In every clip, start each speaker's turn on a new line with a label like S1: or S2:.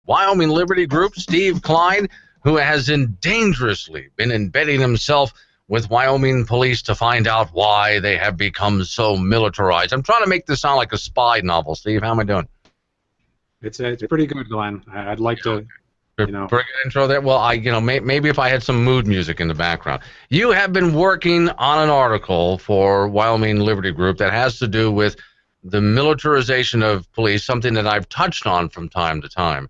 S1: Wyoming Liberty Group, Steve Klein, who has dangerously been embedding himself with Wyoming police to find out why they have become so militarized. I'm trying to make this sound like a spy novel. Steve, how am I doing?
S2: It's pretty good, Glenn. I'd like to,
S1: Pretty good intro there. Well, maybe if I had some mood music in the background. You have been working on an article for Wyoming Liberty Group that has to do with the militarization of police, something that I've touched on from time to time.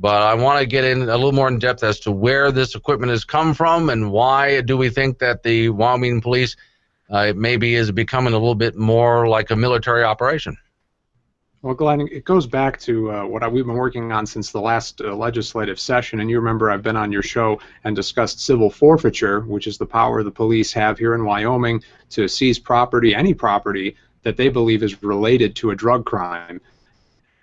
S1: But I want to get in a little more in depth as to where this equipment has come from and why do we think that the Wyoming police maybe is becoming a little bit more like a military operation.
S2: Well, Glenn, it goes back to what we've been working on since the last legislative session, and you remember I've been on your show and discussed civil forfeiture, which is the power the police have here in Wyoming to seize property, any property that they believe is related to a drug crime.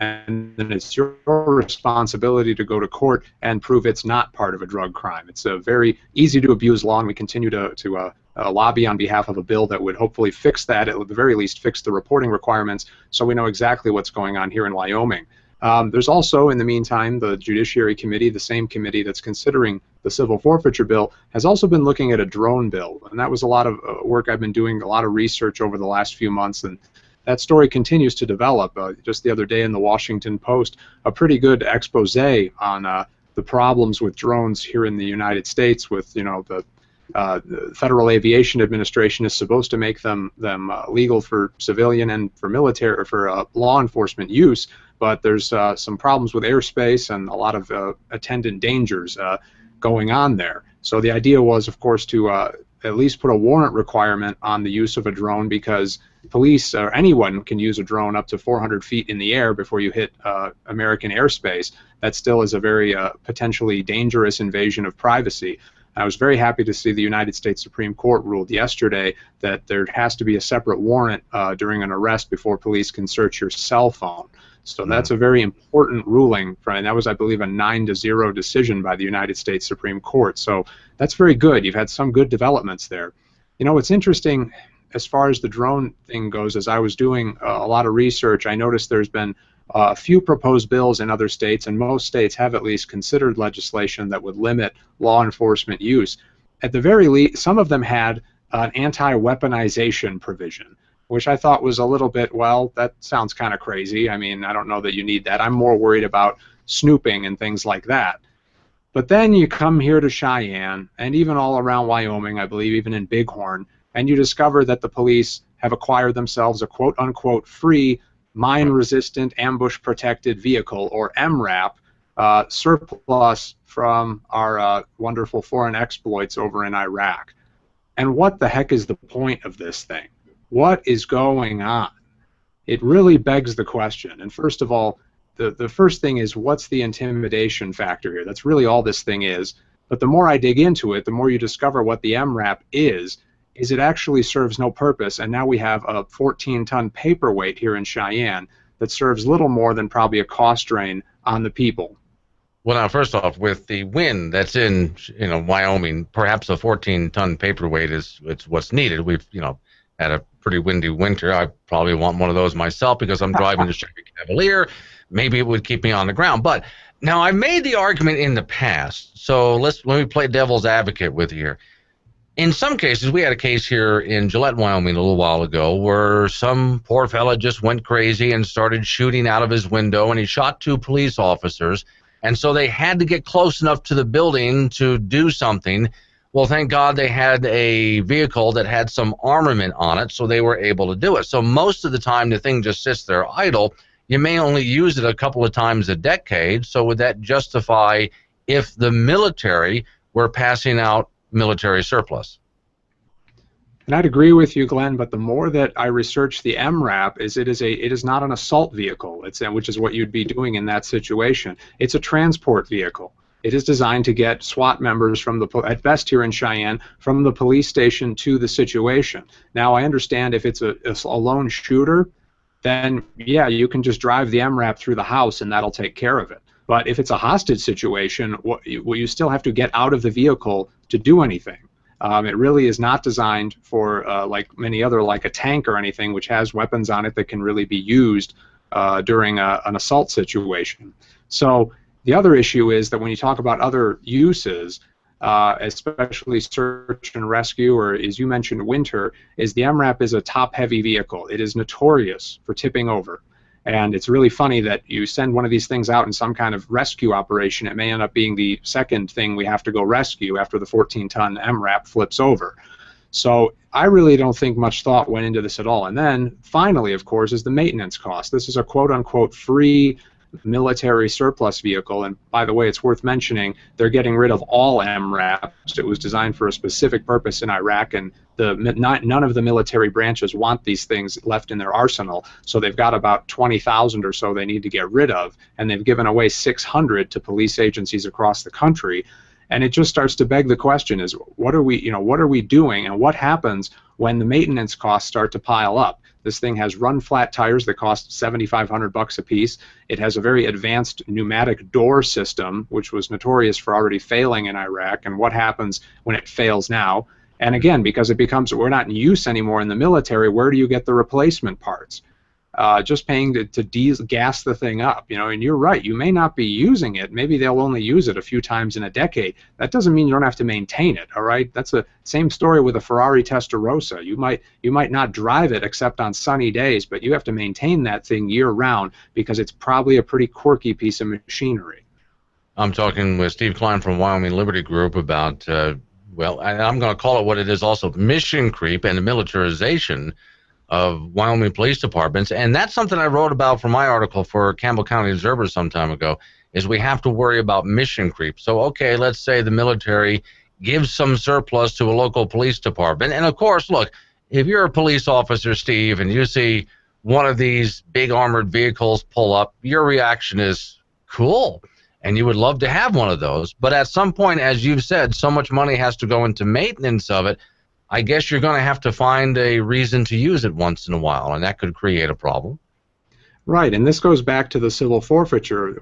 S2: And then it's your responsibility to go to court and prove it's not part of a drug crime. It's a very easy to abuse law, and we continue to lobby on behalf of a bill that would hopefully fix that, at the very least fix the reporting requirements so we know exactly what's going on here in Wyoming. There's also, in the meantime, the Judiciary Committee, the same committee that's considering the civil forfeiture bill, has also been looking at a drone bill. And that was a lot of work I've been doing, a lot of research over the last few months, and that story continues to develop. Just the other day in the Washington Post, a pretty good expose on the problems with drones here in the United States. With the Federal Aviation Administration is supposed to make them legal for civilian and for military or for law enforcement use, but there's some problems with airspace and a lot of attendant dangers going on there. So the idea was, of course, to at least put a warrant requirement on the use of a drone, because police or anyone can use a drone up to 400 feet in the air before you hit American airspace. That still is a very potentially dangerous invasion of privacy. I was very happy to see the United States Supreme Court ruled yesterday that there has to be a separate warrant during an arrest before police can search your cell phone. So that's a very important ruling, and that was, I believe, a 9-0 decision by the United States Supreme Court. So that's very good. You've had some good developments there. What's interesting as far as the drone thing goes, as I was doing a lot of research, I noticed there's been a few proposed bills in other states, and most states have at least considered legislation that would limit law enforcement use. At the very least, some of them had an anti-weaponization provision, which I thought was a little bit, well, that sounds kind of crazy. I mean, I don't know that you need that. I'm more worried about snooping and things like that. But then you come here to Cheyenne, and even all around Wyoming, I believe, even in Bighorn, and you discover that the police have acquired themselves a quote-unquote free mine-resistant ambush-protected vehicle, or MRAP, surplus from our wonderful foreign exploits over in Iraq. And what the heck is the point of this thing? What is going on? It really begs the question. And first of all, the first thing is, what's the intimidation factor here? That's really all this thing is. But the more I dig into it, the more you discover what the MRAP is it actually serves no purpose. And now we have a 14-ton paperweight here in Cheyenne that serves little more than probably a cost drain on the people.
S1: Well, now, first off, with the wind that's in Wyoming, perhaps a 14-ton paperweight is what's needed. We've had a pretty windy winter. I probably want one of those myself because I'm driving a Chevy Cavalier. Maybe it would keep me on the ground. But now, I've made the argument in the past, so let me play devil's advocate with you here. In some cases, we had a case here in Gillette, Wyoming a little while ago where some poor fella just went crazy and started shooting out of his window, and he shot 2 police officers. And so they had to get close enough to the building to do something. Well, thank God they had a vehicle that had some armament on it, so they were able to do it. So most of the time, the thing just sits there idle. You may only use it a couple of times a decade. So would that justify if the military were passing out military surplus?
S2: And I'd agree with you, Glenn, but the more that I research the MRAP, it is not an assault vehicle, which is what you'd be doing in that situation. It's a transport vehicle. It is designed to get SWAT members at best here in Cheyenne, from the police station to the situation. Now, I understand if it's a lone shooter, then yeah, you can just drive the MRAP through the house and that'll take care of it. But if it's a hostage situation, you still have to get out of the vehicle to do anything. It really is not designed for, like many other, like a tank or anything, which has weapons on it that can really be used during an assault situation. So The other issue is that when you talk about other uses, especially search and rescue, or as you mentioned, winter, is the MRAP is a top-heavy vehicle. It is notorious for tipping over. And it's really funny that you send one of these things out in some kind of rescue operation, it may end up being the second thing we have to go rescue after the 14-ton MRAP flips over. So I really don't think much thought went into this at all. And then finally, of course, is the maintenance cost. This is a quote-unquote free military surplus vehicle, and by the way, it's worth mentioning they're getting rid of all MRAPs. It was designed for a specific purpose in Iraq, and none of the military branches want these things left in their arsenal, so they've got about 20,000 or so they need to get rid of, and they've given away 600 to police agencies across the country. And it just starts to beg the question: is what are we doing, and what happens when the maintenance costs start to pile up? This thing has run flat tires that cost $7,500 a piece. It has a very advanced pneumatic door system, which was notorious for already failing in Iraq. And what happens when it fails now? And again, because it becomes, we're not in use anymore in the military, where do you get the replacement parts? Just paying to gas the thing up, and you're right, you may not be using it. Maybe they'll only use it a few times in a decade. That doesn't mean you don't have to maintain it, all right? That's the same story with a Ferrari Testarossa. You might not drive it except on sunny days, but you have to maintain that thing year-round because it's probably a pretty quirky piece of machinery.
S1: I'm talking with Steve Klein from Wyoming Liberty Group about, well, I'm going to call it what it is also, mission creep and the militarization of Wyoming police departments. And that's something I wrote about for my article for Campbell County Observer some time ago, is we have to worry about mission creep. So, okay, let's say the military gives some surplus to a local police department. And of course, look, if you're a police officer, Steve, and you see one of these big armored vehicles pull up, your reaction is cool. And you would love to have one of those. But at some point, as you've said, so much money has to go into maintenance of it. I guess you're going to have to find a reason to use it once in a while, and that could create a problem.
S2: Right, and this goes back to the civil forfeiture.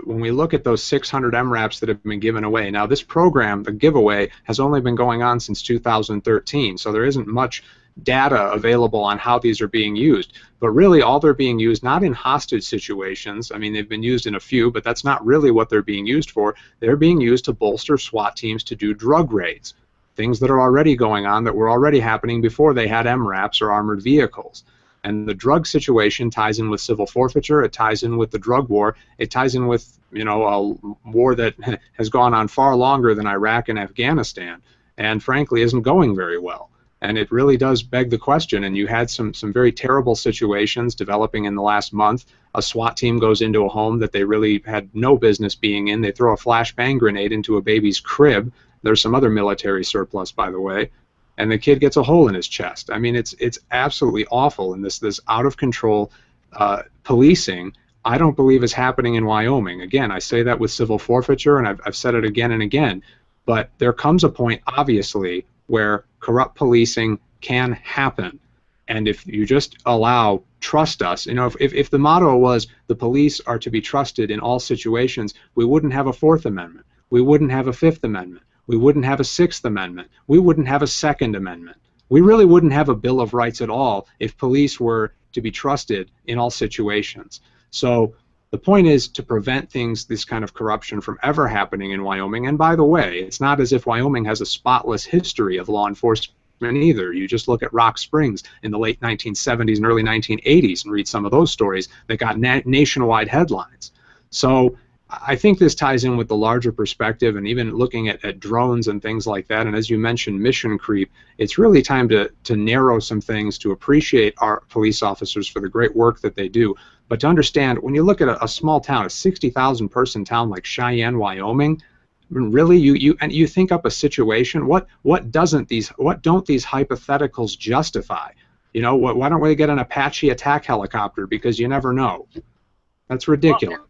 S2: When we look at those 600 MRAPs that have been given away, now this program, the giveaway, has only been going on since 2013, so there isn't much data available on how these are being used. But really, all they're being used, not in hostage situations. I mean, they've been used in a few, but that's not really what they're being used for. They're being used to bolster SWAT teams to do drug raids. Things that are already going on, that were already happening before they had MRAPs or armored vehicles. And the drug situation ties in with civil forfeiture, it ties in with the drug war, it ties in with, a war that has gone on far longer than Iraq and Afghanistan, and frankly isn't going very well. And it really does beg the question, and you had some very terrible situations developing in the last month. A SWAT team goes into a home that they really had no business being in. They throw a flashbang grenade into a baby's crib. There's some other military surplus, by the way, and the kid gets a hole in his chest. I mean, it's absolutely awful, and this out of control policing, I don't believe is happening in Wyoming. Again, I say that with civil forfeiture, and I've said it again and again, but there comes a point, obviously, where corrupt policing can happen, and if you just trust us, if the motto was the police are to be trusted in all situations, we wouldn't have a Fourth Amendment, we wouldn't have a Fifth Amendment, we wouldn't have a Sixth Amendment. We wouldn't have a Second Amendment. We really wouldn't have a Bill of Rights at all if police were to be trusted in all situations. So the point is to prevent this kind of corruption from ever happening in Wyoming. And by the way, it's not as if Wyoming has a spotless history of law enforcement either. You just look at Rock Springs in the late 1970s and early 1980s and read some of those stories that got nationwide headlines. So I think this ties in with the larger perspective, and even looking at drones and things like that. And as you mentioned, mission creep, it's really time to narrow some things, to appreciate our police officers for the great work that they do. But to understand, when you look at a small town, a 60,000 person town like Cheyenne, Wyoming, really, you think up a situation. What don't these hypotheticals justify? Why don't we get an Apache attack helicopter? Because you never know. That's ridiculous.
S1: Well,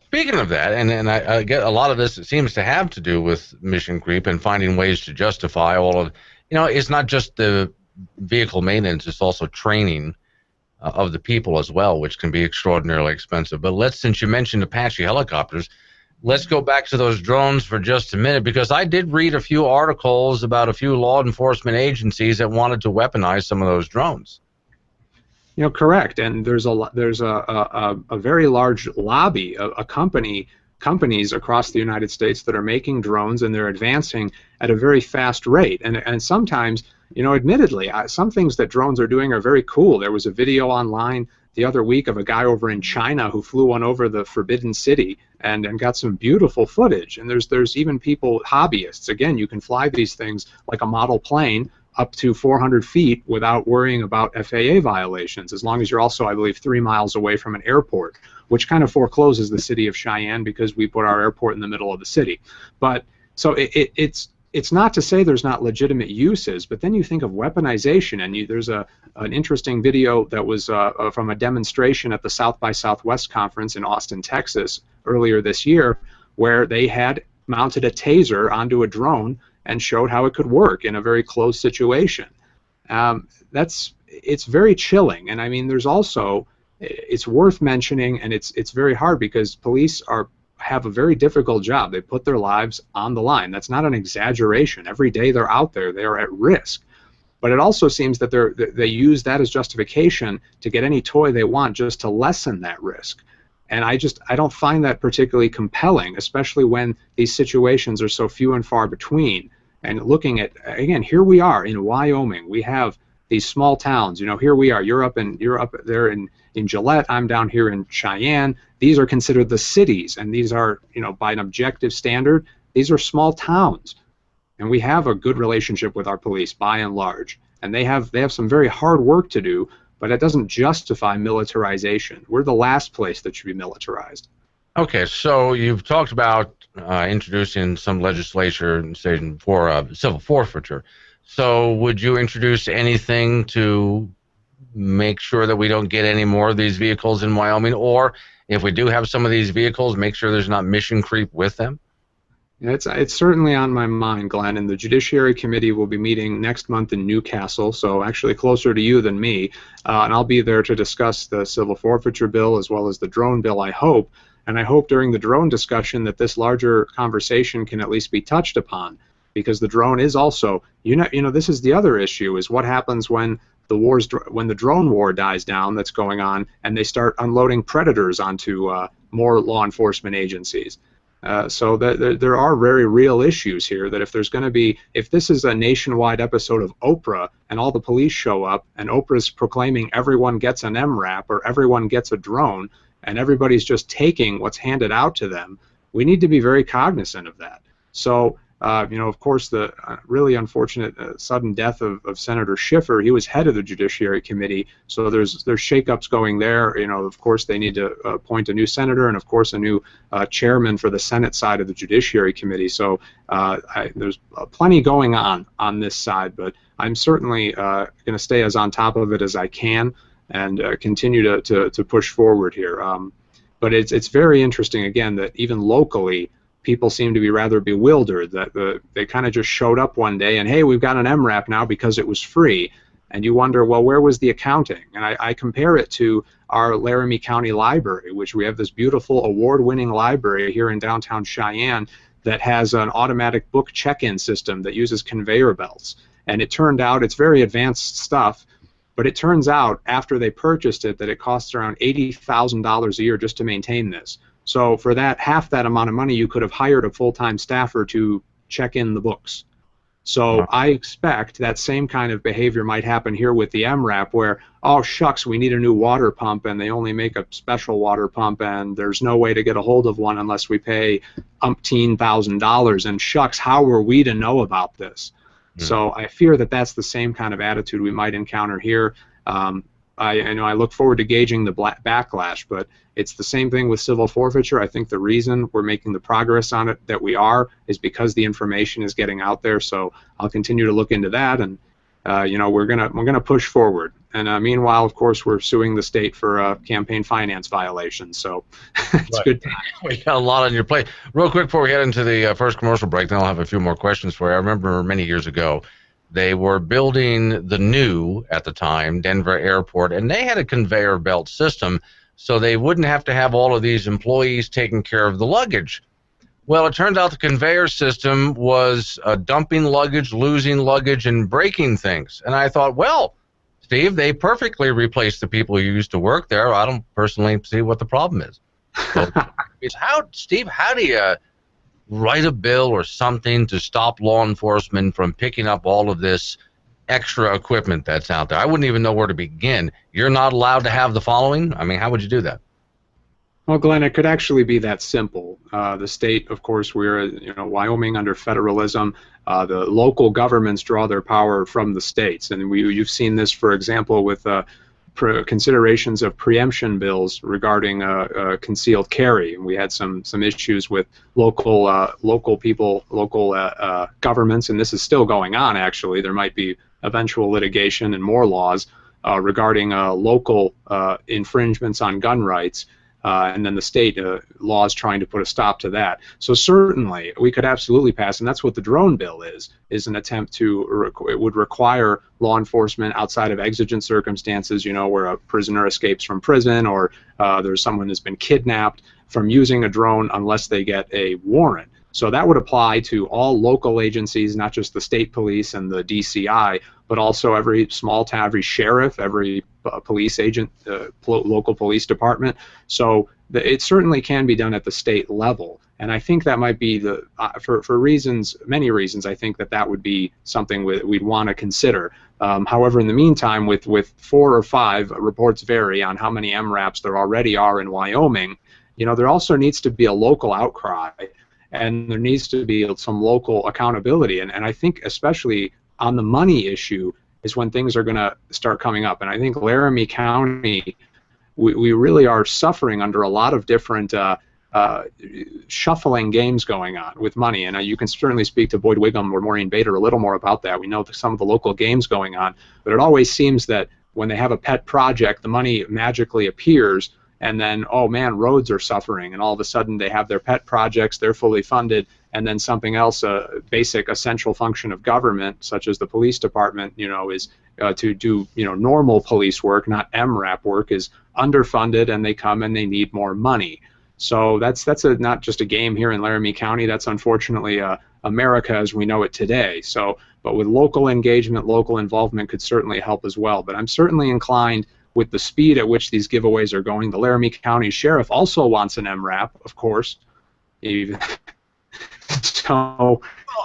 S1: speaking of that, and I get a lot of this, it seems to have to do with mission creep and finding ways to justify all of, it's not just the vehicle maintenance, it's also training of the people as well, which can be extraordinarily expensive. But since you mentioned Apache helicopters, let's go back to those drones for just a minute, because I did read a few articles about a few law enforcement agencies that wanted to weaponize some of those drones.
S2: Correct. And there's a very large lobby, a company companies across the United States that are making drones, and they're advancing at a very fast rate. And sometimes, you know, admittedly, some things that drones are doing are very cool. There was a video online the other week of a guy over in China who flew one over the Forbidden City and got some beautiful footage. And there's even people, hobbyists. Again, you can fly these things like a model plane up to 400 feet without worrying about FAA violations, as long as you're also, I believe, 3 miles away from an airport, which kind of forecloses the city of Cheyenne because we put our airport in the middle of the city. But so it's not to say there's not legitimate uses, but then you think of weaponization, and there's an interesting video that was from a demonstration at the South by Southwest conference in Austin, Texas, earlier this year, where they had mounted a taser onto a drone and showed how it could work in a very closed situation. It's very chilling, and I mean, there's also, it's worth mentioning, and it's very hard because police have a very difficult job. They put their lives on the line. That's not an exaggeration. Every day they're out there, they are at risk. But it also seems that they use that as justification to get any toy they want just to lessen that risk. And I don't find that particularly compelling, especially when these situations are so few and far between. And looking at, again, here we are in Wyoming. We have these small towns. You know, here we are. You're up there in Gillette. I'm down here in Cheyenne. These are considered the cities, and these are, you know, by an objective standard, these are small towns. And we have a good relationship with our police by and large. And they have some very hard work to do, but it doesn't justify militarization. We're the last place that should be militarized.
S1: Okay, so you've talked about introducing some legislation for civil forfeiture. So would you introduce anything to make sure that we don't get any more of these vehicles in Wyoming, or if we do have some of these vehicles, make sure there's not mission creep with them?
S2: It's certainly on my mind, Glenn, and the Judiciary Committee will be meeting next month in Newcastle, so actually closer to you than me, and I'll be there to discuss the civil forfeiture bill as well as the drone bill, I hope. And I hope during the drone discussion that this larger conversation can at least be touched upon, because the drone is also, you know, this is the other issue, is what happens when the drone war dies down that's going on, and they start unloading predators onto more law enforcement agencies. So there are very real issues here that if this is a nationwide episode of Oprah and all the police show up and Oprah's proclaiming everyone gets an MRAP or everyone gets a drone and everybody's just taking what's handed out to them, we need to be very cognizant of that. So, you know, of course, the really unfortunate sudden death of Senator Schiffer, he was head of the Judiciary Committee, so there's shakeups going there. You know, of course, they need to appoint a new senator and, of course, a new chairman for the Senate side of the Judiciary Committee. So there's plenty going on this side, but I'm certainly going to stay as on top of it as I can and continue to push forward here. But it's very interesting, again, that even locally, people seem to be rather bewildered that they kind of just showed up one day and, hey, we've got an MRAP now because it was free. And you wonder, well, where was the accounting? And I compare it to our Laramie County Library, which we have this beautiful award-winning library here in downtown Cheyenne that has an automatic book check-in system that uses conveyor belts. And it turned out, it's very advanced stuff, but it turns out after they purchased it that it costs around $80,000 a year just to maintain this. So for half that amount of money, you could have hired a full-time staffer to check in the books. So I expect that same kind of behavior might happen here with the MRAP, where, oh, shucks, we need a new water pump, and they only make a special water pump, and there's no way to get a hold of one unless we pay $umpteen-thousand, and shucks, how were we to know about this? So I fear that that's the same kind of attitude we might encounter here. I know I look forward to gauging the backlash, but it's the same thing with civil forfeiture. I think the reason we're making the progress on it that we are is because the information is getting out there. So I'll continue to look into that, and you know, we're gonna push forward. And meanwhile, of course, we're suing the state for campaign finance violations. So it's good time.
S1: We got a lot on your plate. Real quick before we head into the first commercial break, then I'll have a few more questions for you. I remember many years ago, they were building the new, at the time, Denver airport, and they had a conveyor belt system, so they wouldn't have to have all of these employees taking care of the luggage. Well, it turns out the conveyor system was dumping luggage, losing luggage, and breaking things. And I thought, well, Steve, they perfectly replaced the people who used to work there. I don't personally see what the problem is. So, Steve, how do you write a bill or something to stop law enforcement from picking up all of this extra equipment that's out there? I wouldn't even know where to begin. You're not allowed to have the following? I mean, how would you do that?
S2: Well, Glenn, it could actually be that simple. The state, of course, we're, Wyoming under federalism. The local governments draw their power from the states, and you've seen this, for example, with considerations of preemption bills regarding concealed carry. And we had some issues with local people, local governments, and this is still going on. Actually, there might be eventual litigation and more laws regarding local infringements on gun rights. And then the state laws trying to put a stop to that. So certainly we could absolutely pass, and that's what the drone bill is an attempt to, it would require law enforcement outside of exigent circumstances, where a prisoner escapes from prison or there's someone who's been kidnapped, from using a drone unless they get a warrant. So that would apply to all local agencies, not just the state police and the DCI, but also every small town, every sheriff, every police agent, local police department. So it certainly can be done at the state level. And I think that might be for reasons, many reasons, I think that would be something we'd want to consider. However, in the meantime, with 4 or 5, reports vary on how many MRAPs there already are in Wyoming, there also needs to be a local outcry. And there needs to be some local accountability. And I think especially on the money issue is when things are going to start coming up. And I think Laramie County, we really are suffering under a lot of different shuffling games going on with money. And you can certainly speak to Boyd Wiggum or Maureen Bader a little more about that. We know some of the local games going on. But it always seems that when they have a pet project, the money magically appears. And then, oh man, roads are suffering, and all of a sudden they have their pet projects, they're fully funded, and then something else, a basic essential function of government, such as the police department, is to do normal police work, not MRAP work, is underfunded, and they come and they need more money. So that's not just a game here in Laramie County. That's unfortunately America as we know it today. So, but with local engagement, local involvement could certainly help as well. But I'm certainly inclined, with the speed at which these giveaways are going. The Laramie County Sheriff also wants an MRAP, of course. So,
S1: well,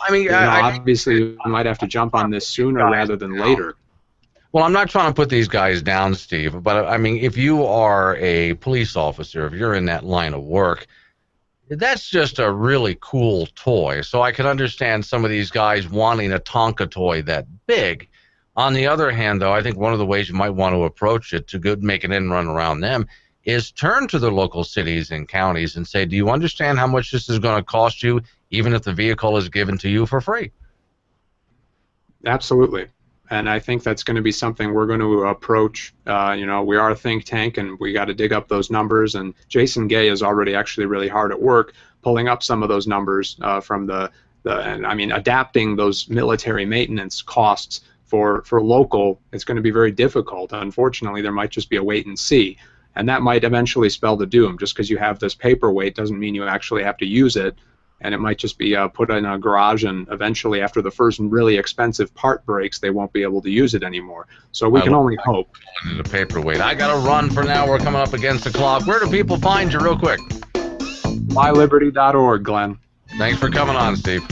S1: I mean,
S2: obviously we might have to jump on this sooner rather than later.
S1: Well, I'm not trying to put these guys down, Steve, but I mean, if you are a police officer, if you're in that line of work, that's just a really cool toy. So I can understand some of these guys wanting a Tonka toy that big. On the other hand, though, I think one of the ways you might want to approach it to make an end run around them is turn to the local cities and counties and say, do you understand how much this is going to cost you, even if the vehicle is given to you for free?
S2: Absolutely. And I think that's going to be something we're going to approach. We are a think tank, and we got to dig up those numbers. And Jason Gay is already actually really hard at work pulling up some of those numbers from adapting those military maintenance costs. For local, it's going to be very difficult. Unfortunately, there might just be a wait and see, and that might eventually spell the doom. Just because you have this paperweight doesn't mean you actually have to use it, and it might just be put in a garage, and eventually after the first really expensive part breaks, they won't be able to use it anymore. So we can only hope.
S1: The paperweight. I got to run for now. We're coming up against the clock. Where do people find you real quick?
S2: MyLiberty.org, Glenn.
S1: Thanks for coming on, Steve.